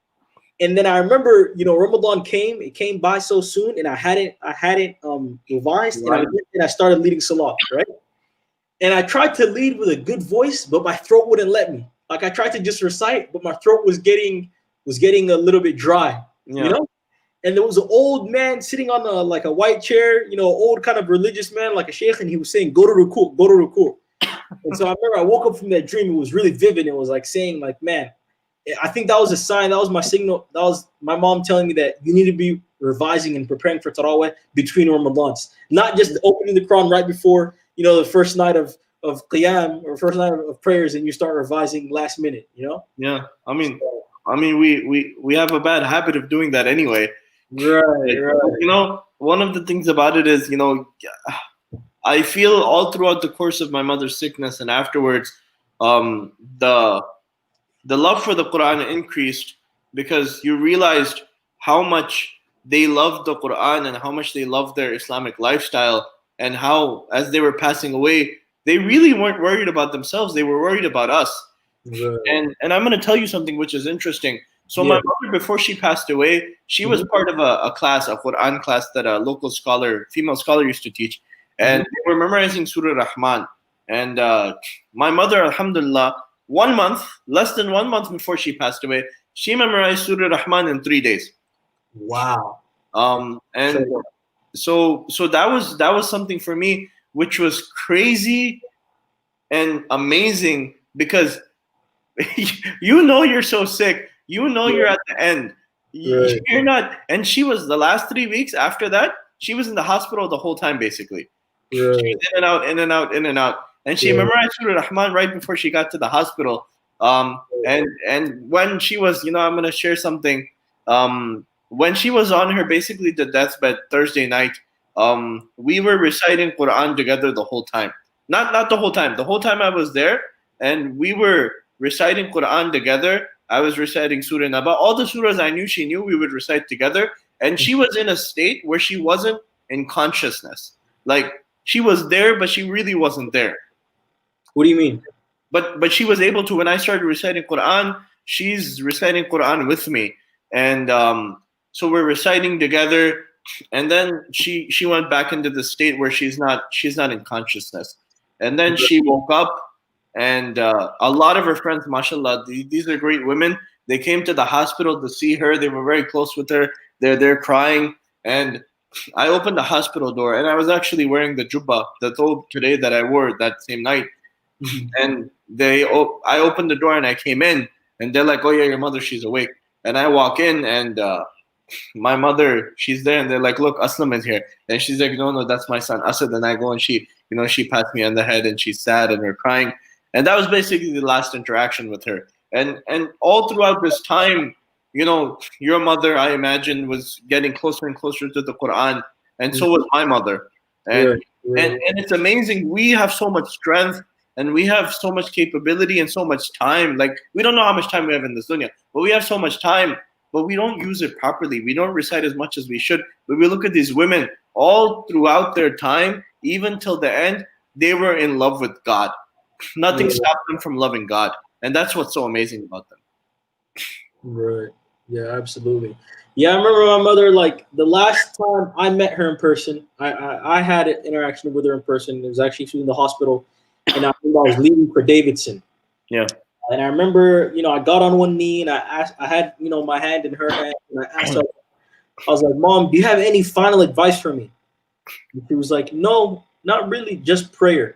And then I remember, Ramadan came. It came by so soon, and I hadn't revised, and Right. I started leading salat, right? And I tried to lead with a good voice, but my throat wouldn't let me. Like I tried to just recite, but my throat was getting a little bit dry, you Yeah. know. And there was an old man sitting on like a white chair, old kind of religious man, like a sheikh, and he was saying, "Go to ruku, go to ruku." And so I remember I woke up from that dream. It was really vivid. It was like saying, like, man, I think that was a sign. That was my signal. That was my mom telling me that you need to be revising and preparing for Taraweh between Ramadans, not just opening the Quran right before the first night of Qiyam or first night of prayers, and you start revising last minute. Yeah. So, We have a bad habit of doing that anyway. right, right. One of the things about it is, I feel all throughout the course of my mother's sickness and afterwards, um, the the love for the Quran increased because you realized how much they loved the Quran and how much they loved their Islamic lifestyle, and how, as they were passing away, they really weren't worried about themselves. They were worried about us. Right. And I'm going to tell you something which is interesting. So Yeah. my mother, before she passed away, she was Mhm. part of a class, a Quran class that a local scholar, female scholar, used to teach, and Mhm. they were memorizing Surah Rahman. And my mother, Alhamdulillah, less than 1 month before she passed away, she memorized Surah Rahman in 3 days. Wow. And So, so that was something for me which was crazy and amazing because you're so sick. You're yeah, at the end. right, You're not. And she was the last 3 weeks after that. She was in the hospital the whole time, basically. She right, was in and out, in and out, in and out. And she right, memorized Surah Rahman right before she got to the hospital. And when she was, I'm gonna share something. When she was on her basically the deathbed Thursday night, we were reciting Quran together the whole time. Not the whole time. The whole time I was there, and we were reciting Quran together. I was reciting Surah Naba. All the surahs I knew she knew, we would recite together. And she was in a state where she wasn't in consciousness. Like she was there, but she really wasn't there. What do you mean? But she was able to. When I started reciting Quran, she's reciting Quran with me, and so we're reciting together. And then she went back into the state where she's not in consciousness. And then she woke up, and a lot of her friends, mashallah, these are great women. They came to the hospital to see her. They were very close with her. They're crying, and I opened the hospital door, and I was actually wearing the jubba, the thobe today that I wore that same night. Mhm. And I opened the door and I came in, and they're like, "Oh yeah, your mother, she's awake." And I walk in, and my mother, she's there, and they're like, "Look, Aslam is here," and she's like, "No, no, that's my son Asad." And I go, and she pats me on the head, and she's sad and we're crying, and that was basically the last interaction with her. And all throughout this time, your mother, I imagine, was getting closer and closer to the Quran, and so was my mother. And Right, and right, and it's amazing. We have so much strength, and we have so much capability and so much time. Like we don't know how much time we have in this dunya, but we have so much time, but we don't use it properly. We don't recite as much as we should. But we look at these women all throughout their time, even till the end, they were in love with God. Nothing right, stopped them from loving God, and that's what's so amazing about them. right. Yeah, absolutely. Yeah, I remember my mother. Like the last time I met her in person, I had an interaction with her in person. It was actually she was in the hospital, and I remember I was leaving for Davidson, Yeah. and I remember I got on one knee and I asked, I had my hand in her hand, and I asked her, I was like, "Mom, do you have any final advice for me?" And she was like, "No, not really, just prayer."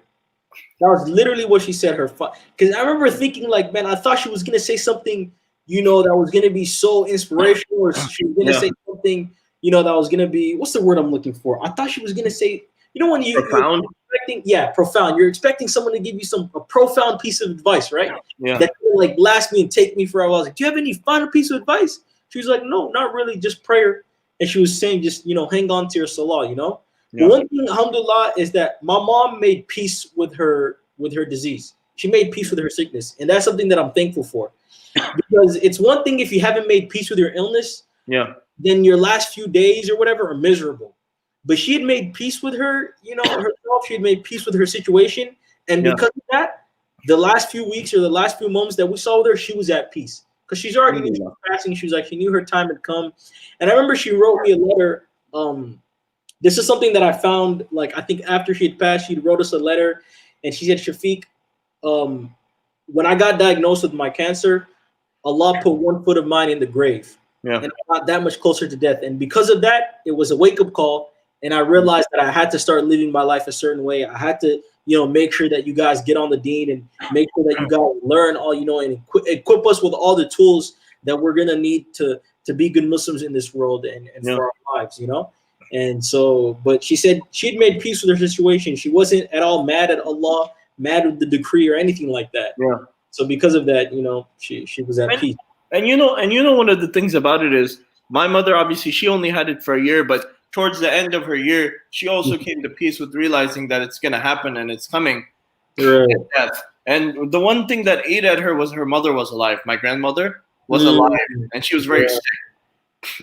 That was literally what she said. Because I remember thinking, like, man, I thought she was gonna say something, that was gonna be so inspirational, or she was gonna Yeah. say something, that was gonna be, what's the word I'm looking for? I thought she was gonna say, when you're Profound. expecting, yeah, profound. You're expecting someone to give you a profound piece of advice, right? Yeah. That will, like, last me and take me forever. I was like, do you have any final piece of advice? She was like, no, not really, just prayer. And she was saying, just hang on to your salah. But Yeah. one thing, alhamdulillah, is that my mom made peace with her disease. She made peace with her sickness, and that's something that I'm thankful for. Because it's one thing if you haven't made peace with your illness, Yeah. then your last few days or whatever are miserable. But she had made peace with herself. She had made peace with her situation, and Yeah. because of that, the last few weeks or the last few moments that we saw with her, she was at peace because she's already knew she Alhamdulillah. was passing. She was like, she knew her time had come, and I remember she wrote me a letter. This is something that I found, like, I think after she had passed, she wrote us a letter, and she said, Shafiq, um, when I got diagnosed with my cancer, Allah put one foot of mine in the grave, Yeah. and I got that much closer to death. And because of that, it was a wake up call, and I realized that I had to start living my life a certain way. I had to, make sure that you guys get on the deen and make sure that you guys learn all, and equip us with all the tools that we're gonna need to be good Muslims in this world and Yeah. for our lives. And so, but she said she'd made peace with her situation. She wasn't at all mad at Allah, mad with the decree or anything like that. Yeah. So because of that, she was at And peace. one of the things about it is my mother obviously she only had it for a year, but towards the end of her year, she also came to peace with realizing that it's gonna happen and it's coming. Right. Death. And the one thing that ate at her was her mother was alive. My grandmother was alive, Mm, and she was very yeah. sick.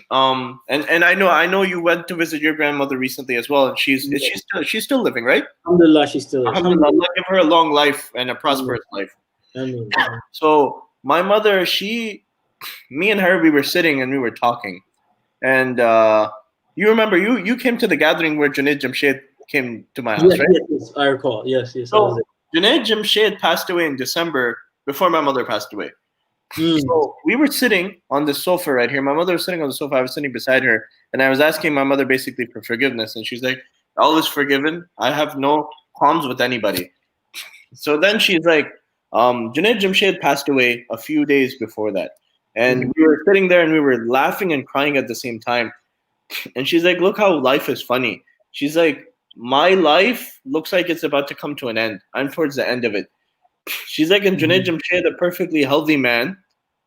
And I know you went to visit your grandmother recently as well, and she's still living, right? Alhamdulillah, she still is. Alhamdulillah, Alhamdulillah. Allah give her a long life and a prosperous life. I mean, So my mother, me and her, we were sitting and we were talking, and you remember you came to the gathering where Junaid Jamshed came to my house, yes, right? yes, yes, I recall. Yes, yes, I was So Junaid Jamshed passed away in December before my mother passed away. there. So we were sitting on the sofa right here. My mother was sitting on the sofa. I was sitting beside her, and I was asking my mother basically for forgiveness, and she's like, "All is forgiven. I have no qualms with anybody." So then she's like, Junaid Jamshed passed away a few days before that. And we were sitting there and we were laughing and crying at the same time. And she's like, look how life is funny. She's like, my life looks like it's about to come to an end. I'm towards the end of it. She's like, and Junaid Jamshed, a perfectly healthy man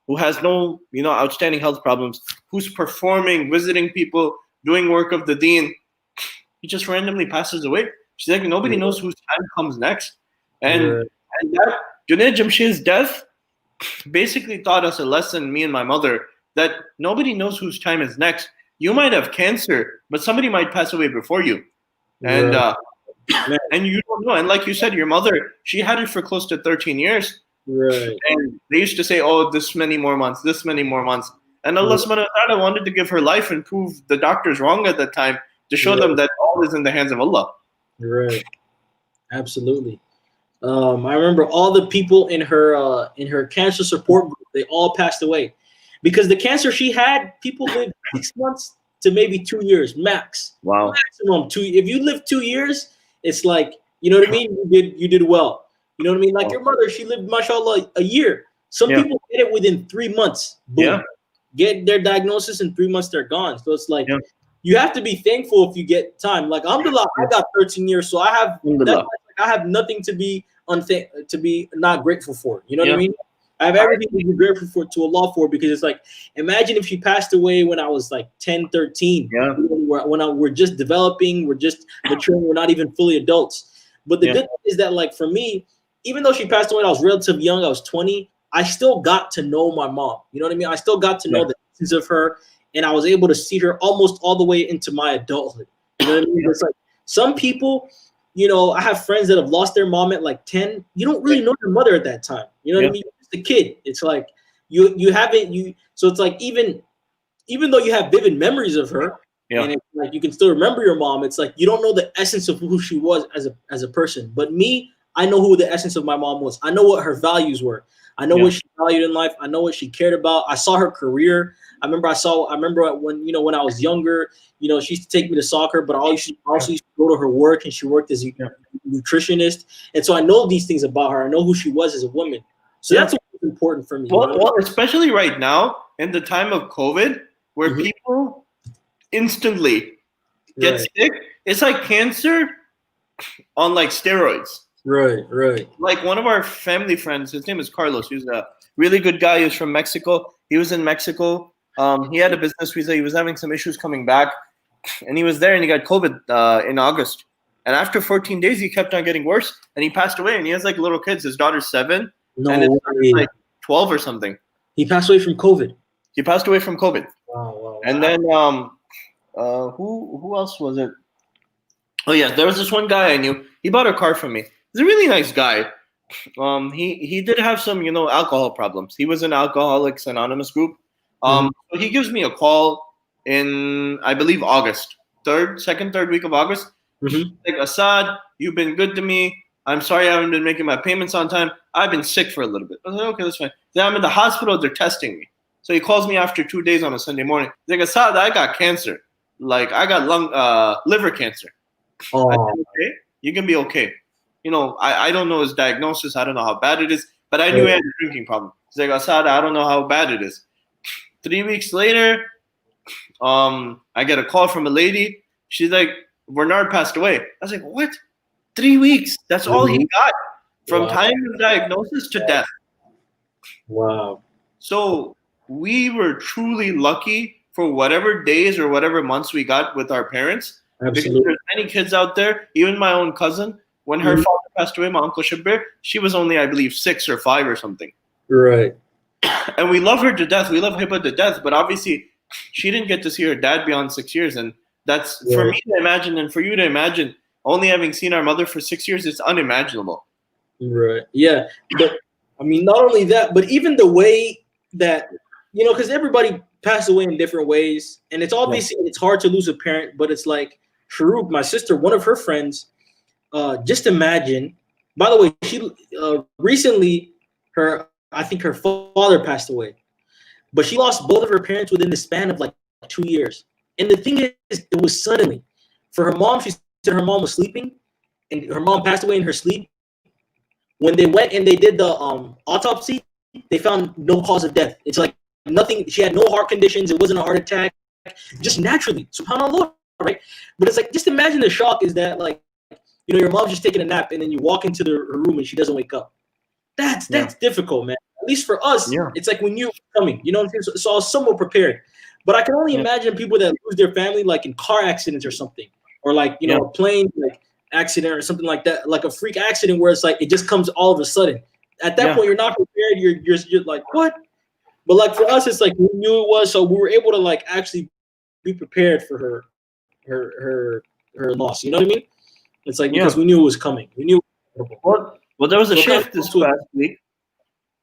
who has no, outstanding health problems, who's performing, visiting people, doing work of the deen, he just randomly passes away. She's like, nobody knows whose time comes next. And, Right. and that Junaid Jamshed's death basically taught us a lesson, me and my mother, that nobody knows whose time is next. You might have cancer, but somebody might pass away before you. And Right. Man, and you don't know. And like you said, your mother, she had it for close to 13 years. right. And they used to say, oh, this many more months, this many more months. And Allah subhanahu wa ta'ala wanted to give her life and prove the doctors wrong at that time to show them that all is in the hands of Allah. Right. Absolutely. I remember all the people in her cancer support group. They all passed away because the cancer she had. People lived 6 months to maybe 2 years max. Wow. Maximum two. If you live 2 years, it's like what I mean. You did well. You know what I mean? Like your mother, she lived, mashallah, a year. Some Yeah. people get it within 3 months. Boom. Yeah. Get their diagnosis in 3 months, they're gone. So it's like Yeah. you have to be thankful if you get time. Like alhamdulillah, I got 13 years, so I have Alhamdulillah. I have nothing to be to be not grateful for. You know what I Yeah. mean? I have everything to be grateful for to Allah for because it's like imagine if she passed away when I was like 10, 13. Yeah. We're just developing, we're just maturing, we're not even fully adults. But the Yeah. good thing is that like for me, even though she passed away when I was relatively young, I was 20, I still got to know my mom. You know what I mean? I still got to know the essence of her, and I was able to see her almost all the way into my adulthood. You know what I mean? It's like some people, I have friends that have lost their mom at like 10. You don't really know your mother at that time. You know what I mean? You're just a kid. It's like you haven't. So it's like even even though you have vivid memories of her, Yeah. and it's like you can still remember your mom, it's like you don't know the essence of who she was as a person. But me, I know who the essence of my mom was. I know what her values were. I know Yeah. what she valued in life. I know what she cared about. I saw her career. I remember when when I was younger, she used to take me to soccer, but I also used to go to her work, and she worked as a nutritionist. And so I know these things about her. I know who she was as a woman. So Yeah. that's what's important for me. Well, especially right now in the time of COVID, where Mhm. people instantly get Right, sick. It's like cancer on like steroids. right. Like one of our family friends, his name is Carlos. He's a really good guy. He's from Mexico. He was in Mexico. He had a business visa. He was having some issues coming back, and he was there. And he got COVID in August. And after 14 days, he kept on getting worse, and he passed away. And he has like little kids. His daughter's 7, and his No son's way. like 12 or something. He passed away from COVID. He passed away from COVID. Wow. And then who else was it? Oh yeah, there was this one guy I knew. He bought a car from me. He's a really nice guy. He did have some alcohol problems. He was in Alcoholics Anonymous group. So he gives me a call in I believe August, third week of August. Mhm. Like, Assad, you've been good to me. I'm sorry I haven't been making my payments on time. I've been sick for a little bit. I was like, okay, that's fine. Then I'm in the hospital. They're testing me. So he calls me after 2 days on a Sunday morning. He's like, Assad, I got cancer. Like I got liver cancer. I Oh, said, okay, you can be okay. I don't know his diagnosis. I don't know how bad it is, but I knew he right. had a drinking problem. He's like, Assad, I don't know how bad it is. 3 weeks later, I get a call from a lady. She's like, Bernard passed away. I was like, what? 3 weeks? That's all he got from Wow. time of diagnosis to death. Wow. So we were truly lucky for whatever days or whatever months we got with our parents. Because Absolutely. there's many kids out there, even my own cousin, when her Mhm. father passed away, my uncle Shabir, she was only, I believe, 6 or 5 or something. Right. And we love her to death. We love Hibba to death. But obviously, she didn't get to see her dad beyond 6 years. And that's, for Right. me to imagine and for you to imagine, only having seen our mother for 6 years, it's unimaginable. Right. Yeah. But I mean, not only that, but even the way that because everybody passed away in different ways, and it's obviously it's hard to lose a parent, but it's like Sharuk, my sister, one of her friends. Just imagine. By the way, she recently I think her father passed away, but she lost both of her parents within the span of like 2 years. And the thing is, it was suddenly. For her mom, she said her mom was sleeping, and her mom passed away in her sleep. When they went and they did the autopsy, they found no cause of death. It's like nothing. She had no heart conditions. It wasn't a heart attack. Just naturally, subhanallah, right? But it's like, just imagine the shock is that like, your mom's just taking a nap and then you walk into her room and she doesn't wake up. That's difficult, man. At least for us, Yeah. it's like when you coming, you know what I'm saying? So I was somewhat prepared. But I can only imagine people that lose their family like in car accidents or something, or like a plane like accident or something like that, like a freak accident where it's like it just comes all of a sudden. At that point, you're not prepared. You're like, what? But like for us, it's like we knew it was, so we were able to like actually be prepared for her loss. You know what I mean? It's like because we knew it was coming. We knew. Well, there was a sheikh this past week.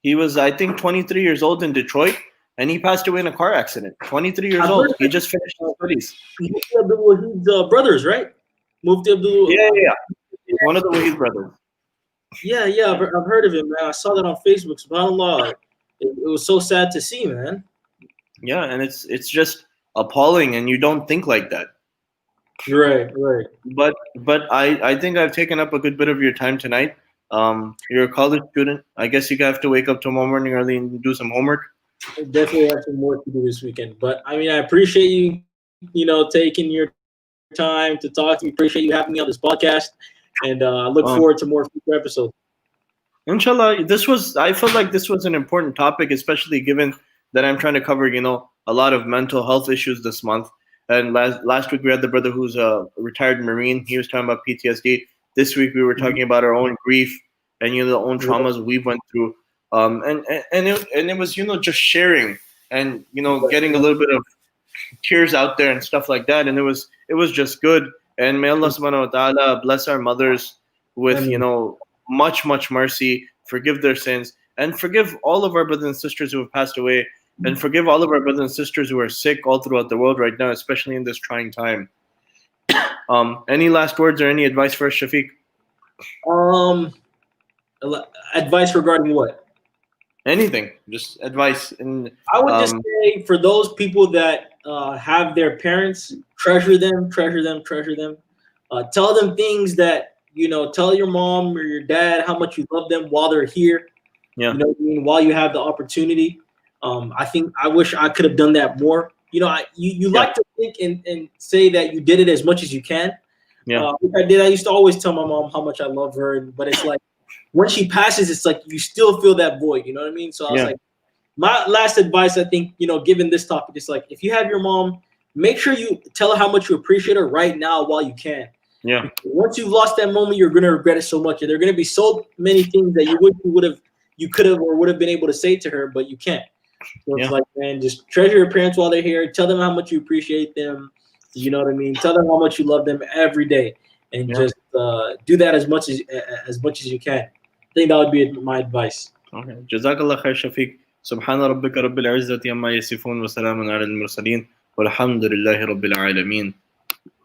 He was, I think, 23 years old in Detroit, and he passed away in a car accident. 23 years old. He just finished his studies. Mufti Abdul Wahid's brothers, right? Mufti Abdul. Yeah. One of the Wahid brothers. Yeah. I've heard of him, man. I saw that on Facebook. SubhanAllah. It was so sad to see, man. Yeah, and it's just appalling, and you don't think like that. Right. But I think I've taken up a good bit of your time tonight. You're a college student. I guess you have to wake up tomorrow morning early and do some homework. I definitely have some work to do this weekend. But I mean, I appreciate you, taking your time to talk to me. Appreciate you having me on this podcast, and I look forward to more future episodes. Inshallah, I felt like this was an important topic, especially given that I'm trying to cover, a lot of mental health issues this month. And last week we had the brother who's a retired Marine. He was talking about PTSD. This week we were talking about our own grief and the own traumas we went through. And it was just sharing and getting a little bit of tears out there and stuff like that. And it was just good. And may Allah subhanahu wa ta'ala bless our mothers with much mercy, forgive their sins, and forgive all of our brothers and sisters who have passed away. and forgive all of our brothers and sisters who are sick all throughout the world right now, especially in this trying time. Any last words or any advice for us, Shafiq? Um, advice regarding what? Anything, just advice. And I would just say for those people that have their parents, treasure them, treasure them, treasure them. Tell them things that tell your mom or your dad how much you love them while they're here. yeah, You know what I mean? While you have the opportunity. I think I wish I could have done that more. You yeah, like to think and say that you did it as much as you can. yeah, Which I did. I used to always tell my mom how much I love her, but it's like when she passes, it's like you still feel that void. You know what I mean? So I was yeah, like, my last advice, I think, given this topic, is like if you have your mom, make sure you tell her how much you appreciate her right now while you can. yeah, Once you've lost that moment, you're gonna regret it so much. And there are gonna be so many things that you could have or would have been able to say to her, but you can't. So it's yeah, like, man, just treasure your parents while they're here. Tell them how much you appreciate them. You know what I mean? Tell them how much you love them every day, and yeah. just do that as much as you can. I think that would be my advice. Okay. Jazakallah khair, Shafiq. سبحان ربك رب العزة عما يصفون وسلام على المرسلين والحمد لله رب العالمين.